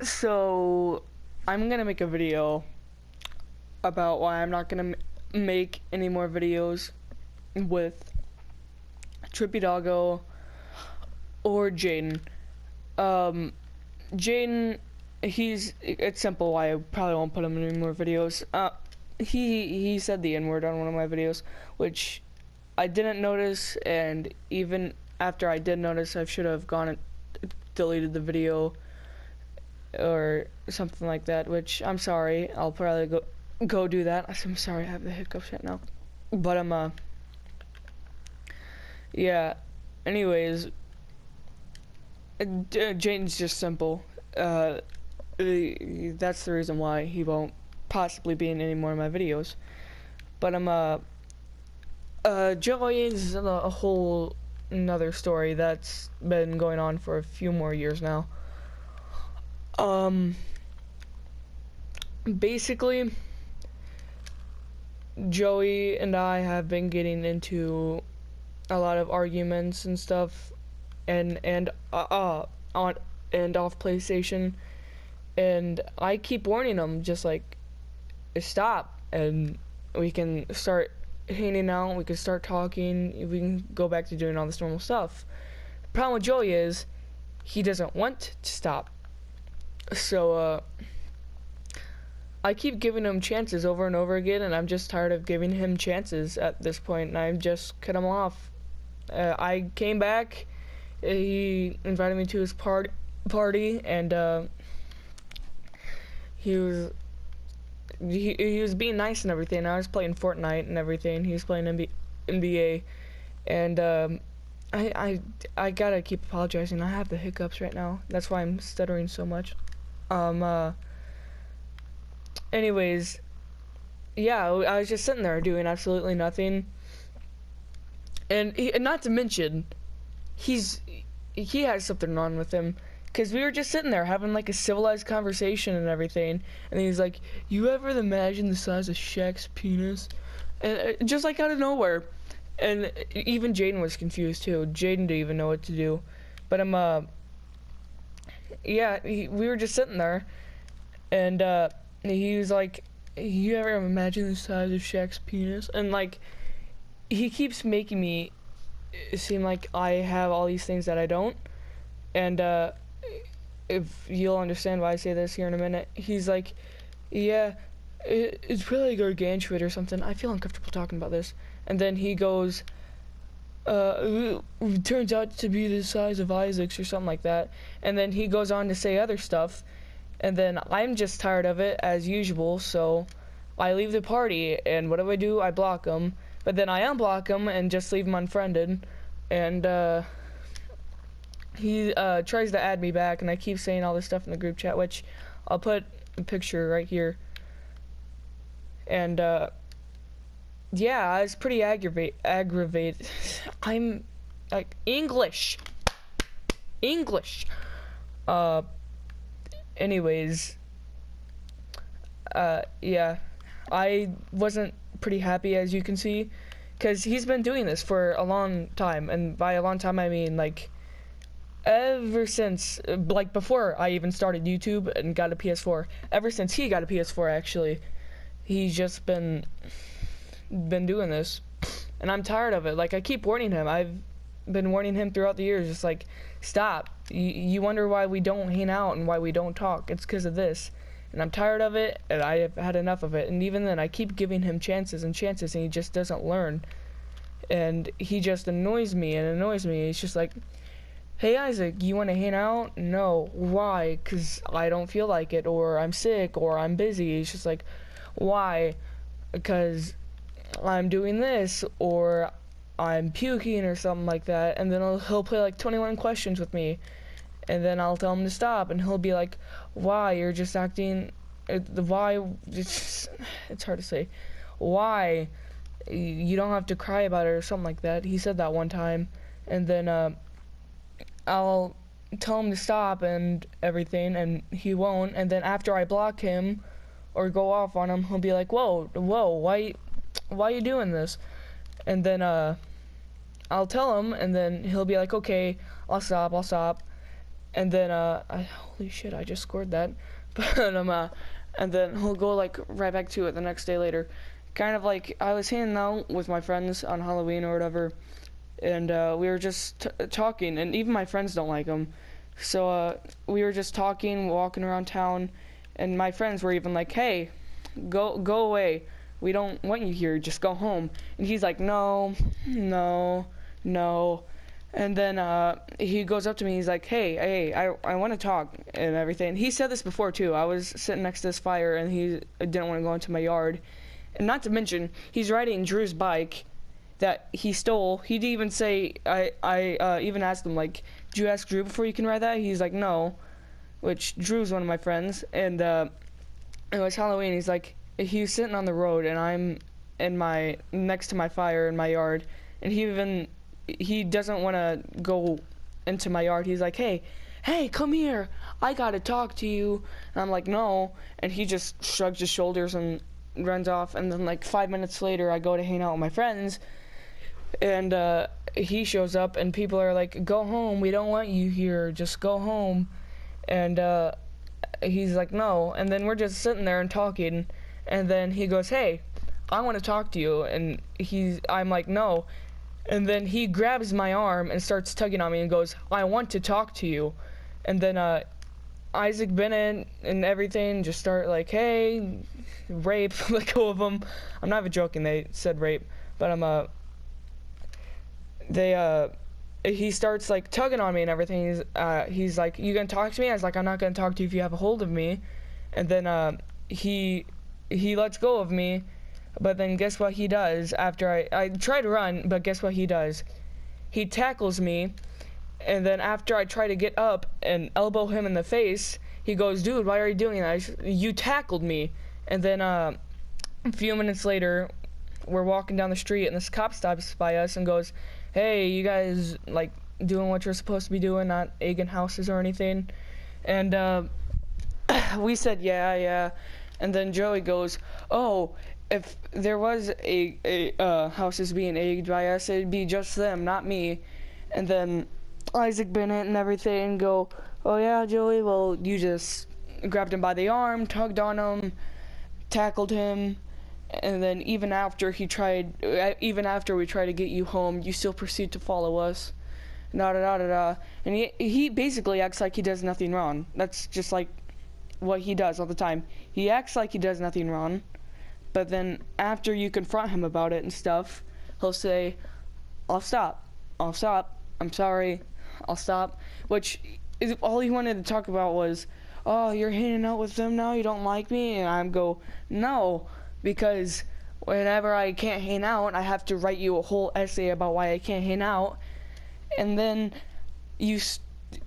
So, I'm gonna make a video about why I'm not gonna make any more videos with Trippy Doggo or Jaden. Jaden, it's simple why I probably won't put him in any more videos. He said the N-word on one of my videos, which I didn't notice, and even after I did notice, I should have gone and deleted the video or something like that, which I'm sorry. I'll probably go do that. I'm sorry, I have the hiccups right now. But yeah. Anyways, Jaden's just simple. That's the reason why he won't possibly be in any more of my videos. But Joey is a whole another story that's been going on for a few more years now. Basically, Joey and I have been getting into a lot of arguments and stuff, and on and off PlayStation, and I keep warning him, just like, stop, and we can start hanging out, we can start talking, we can go back to doing all this normal stuff. The problem with Joey is he doesn't want to stop. So I keep giving him chances over and over again, and I'm just tired of giving him chances at this point, and I just cut him off. I came back, he invited me to his party, and he was being nice and everything. I was playing Fortnite and everything. He was playing NBA, and I gotta keep apologizing. I have the hiccups right now. That's why I'm stuttering so much. Anyways, yeah, I was just sitting there doing absolutely nothing, and not to mention, he has something wrong with him, because we were just sitting there having like a civilized conversation and everything, and he's like, "You ever imagine the size of Shaq's penis?" And just like out of nowhere, and even Jaden was confused too. Jaden didn't even know what to do, but yeah, we were just sitting there, and he was like, "You ever imagine the size of Shaq's penis?" And like, he keeps making me seem like I have all these things that I don't. And if you'll understand why I say this here in a minute, he's like, "Yeah, it's probably like gargantuan or something. I feel uncomfortable talking about this." And then he goes, "It turns out to be the size of Isaac's," or something like that. And then he goes on to say other stuff. And then I'm just tired of it, as usual, so I leave the party, and what do? I block him. But then I unblock him and just leave him unfriended. And he tries to add me back, and I keep saying all this stuff in the group chat, which I'll put a picture right here. And yeah, I was pretty aggravated. I'm like, English. Anyways, yeah, I wasn't pretty happy, as you can see, because he's been doing this for a long time, and by a long time I mean like ever since, like before I even started YouTube and got a PS4. Ever since he got a PS4, actually, he's just been doing this, and I'm tired of it. Like, I keep warning him. I've been warning him throughout the years, just like, stop. You wonder why we don't hang out and why we don't talk. It's because of this. And I'm tired of it, and I have had enough of it. And even then, I keep giving him chances and chances, and he just doesn't learn. And he just annoys me and annoys me. He's just like, "Hey Isaac, you want to hang out?" "No." "Why?" "Because I don't feel like it," or "I'm sick," or "I'm busy." He's just like, "Why?" "Because I'm doing this," or "I'm puking," or something like that. And then he'll play like 21 questions with me, and then I'll tell him to stop, and he'll be like, "Why? You're just acting, why?" It's hard to say. "Why? You don't have to cry about it," or something like that. He said that one time, and then I'll tell him to stop and everything, and he won't. And then after I block him or go off on him, he'll be like, whoa, why are you doing this?" And then I'll tell him, and then he'll be like, "Okay, I'll stop." and then holy shit, I just scored that. But and then he'll go like right back to it the next day later. Kind of like I was hanging out with my friends on Halloween or whatever, and we were just talking, and even my friends don't like him. So we were just talking, walking around town, and my friends were even like, "Hey, go away. We don't want you here. Just go home." And he's like, "No, no, no." And then he goes up to me. He's like, "Hey, I want to talk and everything." He said this before too. I was sitting next to this fire, and he didn't want to go into my yard. And not to mention, he's riding Drew's bike that he stole. He'd even say, I even asked him, like, "Did you ask Drew before you can ride that?" He's like, "No," which Drew's one of my friends. And it was Halloween. He's like, he was sitting on the road, and I'm next to my fire in my yard, and he doesn't want to go into my yard. He's like, hey, come here. I gotta talk to you. And I'm like, no. And he just shrugs his shoulders and runs off. And then like 5 minutes later, I go to hang out with my friends, and he shows up, and people are like, "Go home. We don't want you here. Just go home." And he's like, "No." And then we're just sitting there and talking, and then he goes, "Hey, I want to talk to you." And I'm like, "No." And then he grabs my arm and starts tugging on me and goes, "I want to talk to you." And then Isaac Bennett and everything just start like, "Hey, rape," let go of him. I'm not even joking, they said rape. But he starts like tugging on me and everything. He's like, "You gonna talk to me?" I was like, "I'm not gonna talk to you if you have a hold of me." And then he lets go of me. But then guess what he does after I try to run, but guess what he does? He tackles me, and then after I try to get up and elbow him in the face, he goes, "Dude, why are you doing that? You tackled me." And then a few minutes later, we're walking down the street, and this cop stops by us and goes, "Hey, you guys, like, doing what you're supposed to be doing, not egging houses or anything?" And we said, yeah. And then Joey goes, "Oh, if there was a houses being egged by us, it'd be just them, not me." And then Isaac Bennett and everything go, "Oh yeah, Joey, well, you just grabbed him by the arm, tugged on him, tackled him, and then even after we tried to get you home, you still proceed to follow us." And he basically acts like he does nothing wrong. That's just like what he does all the time. He acts like he does nothing wrong. But then after you confront him about it and stuff, he'll say, I'll stop, I'm sorry, I'll stop." Which is all he wanted to talk about was, "Oh, you're hanging out with them now, you don't like me?" And I go, "No, because whenever I can't hang out, I have to write you a whole essay about why I can't hang out. And then you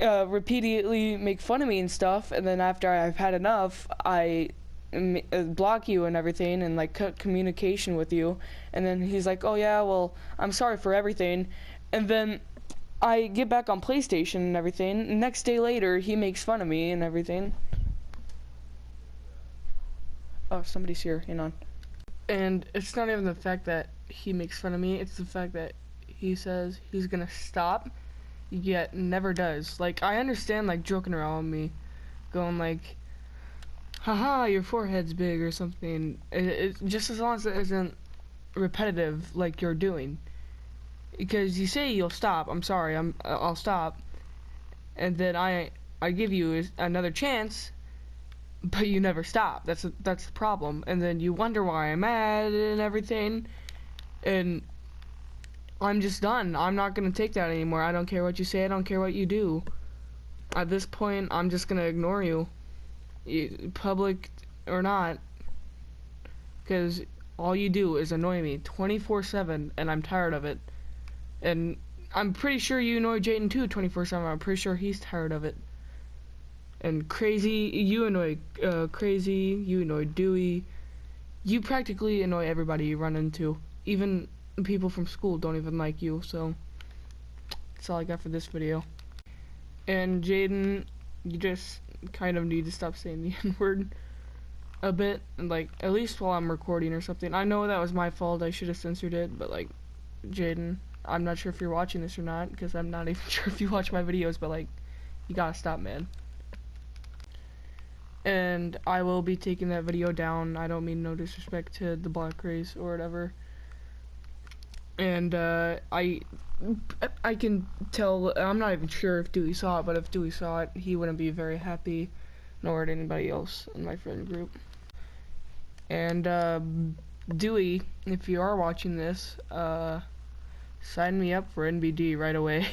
repeatedly make fun of me and stuff, and then after I've had enough, I block you and everything and like cut communication with you." And then he's like, "Oh yeah, well, I'm sorry for everything." And then I get back on PlayStation and everything. Next day later, he makes fun of me and everything. Oh, somebody's here, hang on. And it's not even the fact that he makes fun of me, it's the fact that he says he's gonna stop, yet never does. Like, I understand like joking around with me, going like, "Haha, your forehead's big," or something. It just as long as it isn't repetitive like you're doing. Because you say you'll stop, "I'm sorry, I'll stop," and then I give you another chance, but you never stop. That's the problem. And then you wonder why I'm mad and everything, and I'm just done. I'm not gonna take that anymore. I don't care what you say, I don't care what you do. At this point, I'm just gonna ignore you. Public or not, because all you do is annoy me 24/7, and I'm tired of it. And I'm pretty sure you annoy Jaden too 24/7. I'm pretty sure he's tired of it. And Crazy, you annoy Crazy, you annoy Dewey. You practically annoy everybody you run into. Even people from school don't even like you. So that's all I got for this video. And Jaden, you just kind of need to stop saying the N-word a bit, and like at least while I'm recording or something. I know that was my fault, I should have censored it, but like, Jaden, I'm not sure if you're watching this or not, because I'm not even sure if you watch my videos, but like, You gotta stop, man. And I will be taking that video down. I don't mean no disrespect to the black race or whatever. And I can tell, I'm not even sure if Dewey saw it, but if Dewey saw it, he wouldn't be very happy, nor anybody else in my friend group. And Dewey, if you are watching this, sign me up for NBD right away.